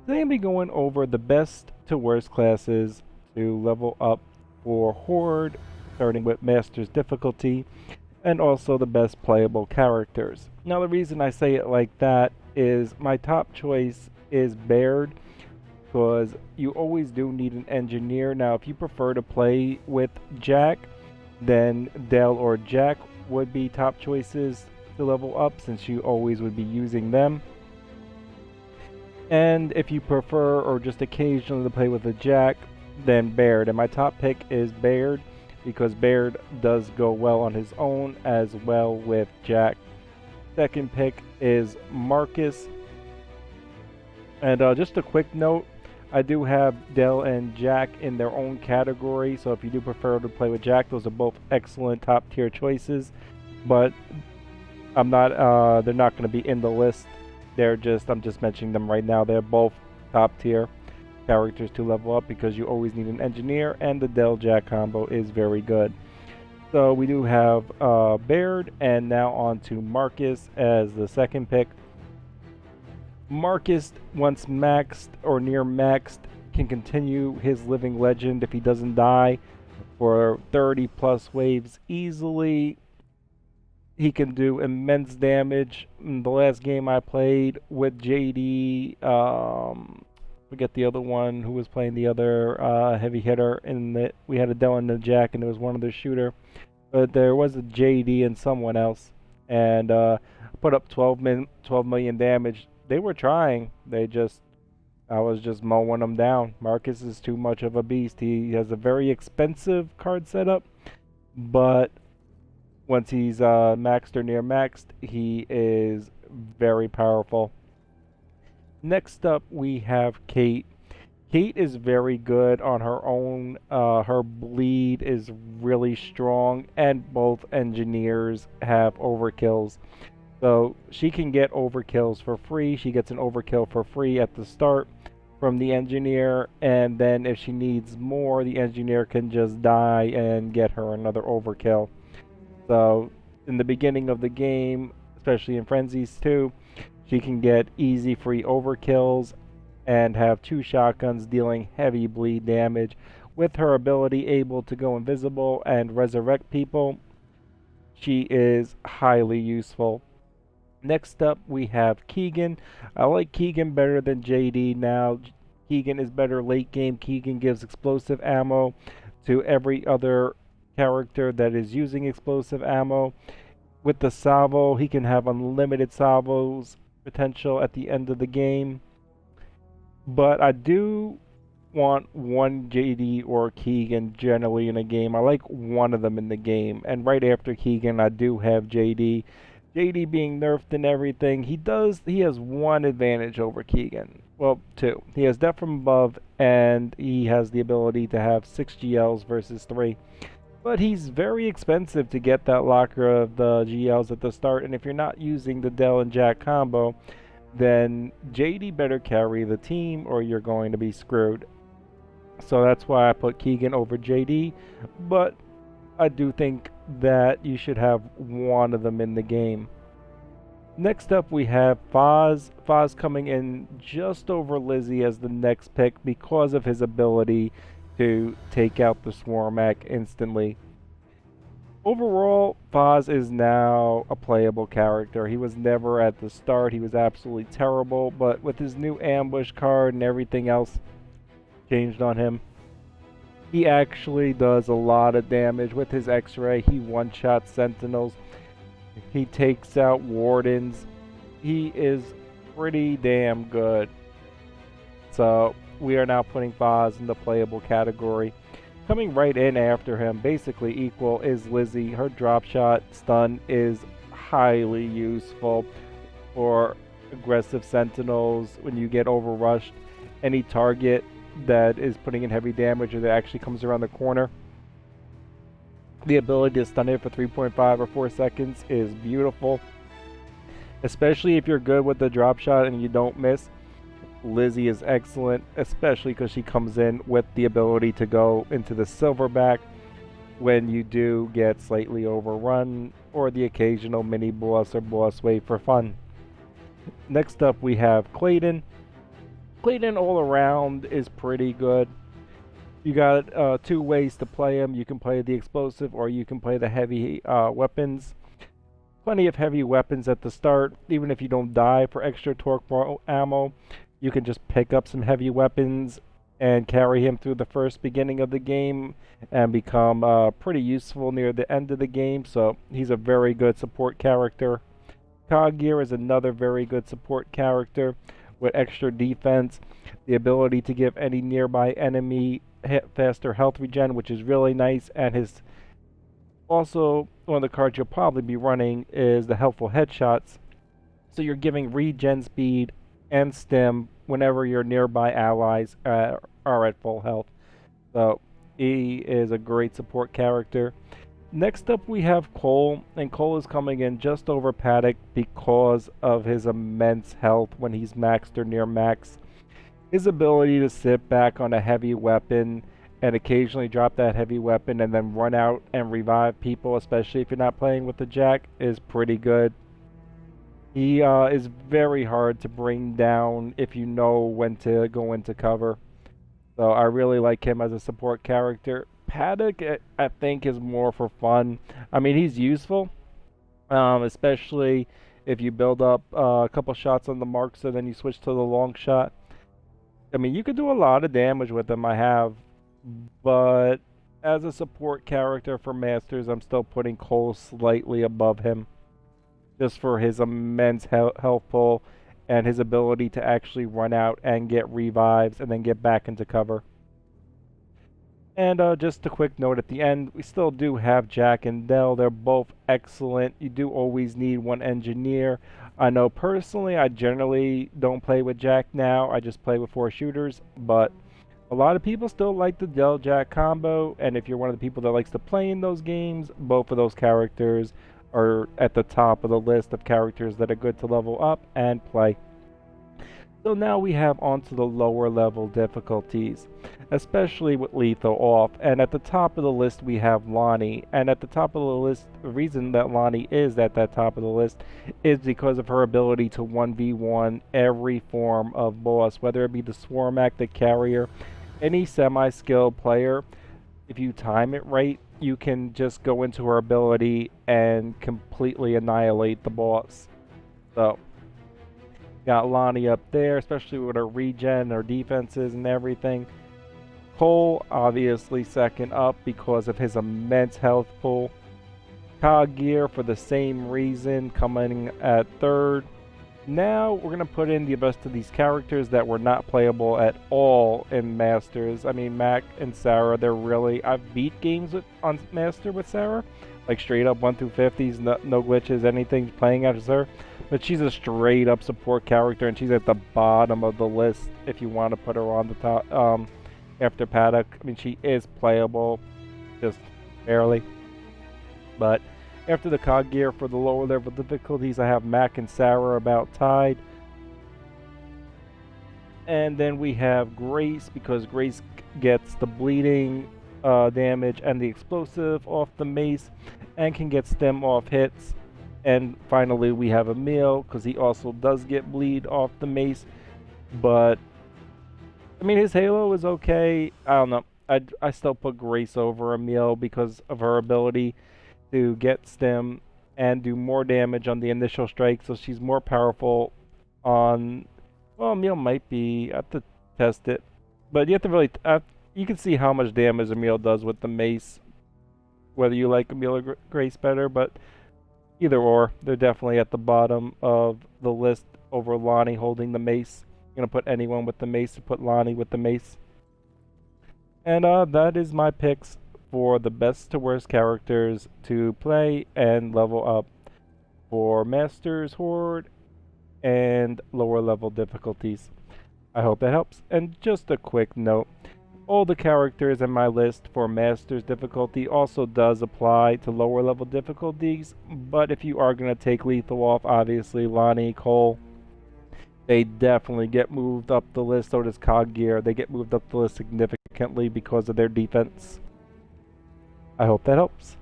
Today I'm going to be going over the best to worst classes to level up for Horde, starting with Master's difficulty, and also the best playable characters. Now the reason I say it like that is my top choice is Baird, because you always do need an engineer. Now if you prefer to play with Jack, then Dell or Jack would be top choices to level up since you always would be using them. And if you prefer or just occasionally to play with a Jack, then Baird. And my top pick is Baird because Baird does go well on his own as well with Jack. Second pick is Marcus. And just a quick note, I do have Dell and Jack in their own category, so if you do prefer to play with Jack, those are both excellent top tier choices. But they're not going to be in the list. I'm just mentioning them right now. They're both top tier characters to level up because you always need an engineer, and the Dell Jack combo is very good. So we do have Baird, and now on to Marcus as the second pick. Marcus, once maxed or near maxed, can continue his living legend if he doesn't die for 30 plus waves easily. He can do immense damage. In the last game I played with JD, forget the other one who was playing the other heavy hitter. We had a Dell and a Jack, and there was one other shooter, but there was a JD and someone else, and put up 12 million damage. They were trying. I was just mowing them down. Marcus is too much of a beast. He has a very expensive card setup, but once he's maxed or near maxed, he is very powerful. Next up, we have Kate. Kate is very good on her own. Her bleed is really strong, and both engineers have overkills. So she can get overkills for free. She gets an overkill for free at the start from the engineer, and then if she needs more, the engineer can just die and get her another overkill. So in the beginning of the game, especially in Frenzies 2, she can get easy free overkills and have 2 shotguns dealing heavy bleed damage. With her ability able to go invisible and resurrect people, she is highly useful. Next up, we have Keegan. I like Keegan better than JD now. Keegan is better late game. Keegan gives explosive ammo to every other character that is using explosive ammo. With the salvo, he can have unlimited salvos potential at the end of the game. But I do want one JD or Keegan generally in a game. I like one of them in the game. And right after Keegan, I do have JD. JD being nerfed and everything, he has one advantage over Keegan. Well, 2. He has Death from Above, and he has the ability to have 6 GLs versus 3. But he's very expensive to get that locker of the GLs at the start, and if you're not using the Dell and Jack combo, then JD better carry the team or you're going to be screwed. So that's why I put Keegan over JD, but I do think that you should have one of them in the game. Next up we have Foz. Foz coming in just over Lizzie as the next pick because of his ability to take out the Swarmak instantly. Overall, Foz is now a playable character. He was never at the start. He was absolutely terrible, but with his new ambush card and everything else changed on him, he actually does a lot of damage with his X-Ray. He one-shots Sentinels. He takes out Wardens. He is pretty damn good. So we are now putting Foz in the playable category. Coming right in after him, basically equal, is Lizzie. Her drop shot stun is highly useful for aggressive Sentinels when you get overrushed. Any target that is putting in heavy damage or that actually comes around the corner, the ability to stun it for 3.5 or 4 seconds is beautiful. Especially if you're good with the drop shot and you don't miss, Lizzie is excellent, especially because she comes in with the ability to go into the silverback when you do get slightly overrun or the occasional mini boss or boss wave for fun. Next up we have Clayton. Clayton all around is pretty good. You got two ways to play him. You can play the explosive or you can play the heavy weapons. Plenty of heavy weapons at the start. Even if you don't die for extra torque ammo, you can just pick up some heavy weapons and carry him through the first beginning of the game and become pretty useful near the end of the game. So he's a very good support character. Coggear is another very good support character with extra defense, the ability to give any nearby enemy faster health regen, which is really nice, and his also one of the cards you'll probably be running is the helpful headshots. So you're giving regen speed and stim whenever your nearby allies are at full health. So he is a great support character. Next up we have Cole, and Cole is coming in just over Paddock because of his immense health when he's maxed or near max. His ability to sit back on a heavy weapon and occasionally drop that heavy weapon and then run out and revive people, especially if you're not playing with the Jack, is pretty good. He is very hard to bring down if you know when to go into cover. So I really like him as a support character. Paddock, I think, is more for fun. I mean, he's useful, especially if you build up a couple shots on the mark, so then you switch to the long shot. I mean, you could do a lot of damage with him, I have, but as a support character for Masters, I'm still putting Cole slightly above him, just for his immense health pull and his ability to actually run out and get revives and then get back into cover. And just a quick note at the end, we still do have Jack and Dell. They're both excellent. You do always need one engineer. I know personally I generally don't play with Jack now. I just play with 4 shooters. But a lot of people still like the Dell-Jack combo. And if you're one of the people that likes to play in those games, both of those characters are at the top of the list of characters that are good to level up and play. So now we have onto the lower level difficulties, especially with lethal off. And at the top of the list we have Lonnie. And at the top of the list, the reason that Lonnie is at that top of the list is because of her ability to 1v1 every form of boss, whether it be the Swarmak, the Carrier, any semi-skilled player. If you time it right, you can just go into her ability and completely annihilate the boss. So got Lonnie up there, especially with her regen, her defenses, and everything. Cole, obviously, second up because of his immense health pool. Coggear, for the same reason, coming at third. Now, we're going to put in the rest of these characters that were not playable at all in Masters. I mean, Mac and Sarah, they're really... I've beat games on Master with Sarah. Like, straight up 1 through 50s, no glitches, anything playing as her. But she's a straight up support character, and she's at the bottom of the list if you want to put her on the top after Paddock. I mean, she is playable, just barely. But after the Coggear, for the lower level difficulties, I have Mac and Sarah about tied. And then we have Grace, because Grace gets the bleeding damage and the explosive off the mace, and can get stem off hits. And finally we have Emil, because he also does get bleed off the mace. But I mean, his Halo is okay. I don't know. I still put Grace over Emil because of her ability to get stem and do more damage on the initial strike. So she's more powerful on... Well, Emil might be... I have to test it. But you have to really... you can see how much damage Emil does with the mace, whether you like Emil or Grace better, but either or, they're definitely at the bottom of the list over Lonnie holding the mace. I'm going to put anyone with the mace to put Lonnie with the mace. And that is my picks for the best to worst characters to play and level up for Masters, Horde, and lower level difficulties. I hope that helps. And just a quick note, all the characters in my list for Masters difficulty also does apply to lower level difficulties, but if you are going to take lethal off, obviously Lonnie, Cole, they definitely get moved up the list. So does Coggear. They get moved up the list significantly because of their defense. I hope that helps.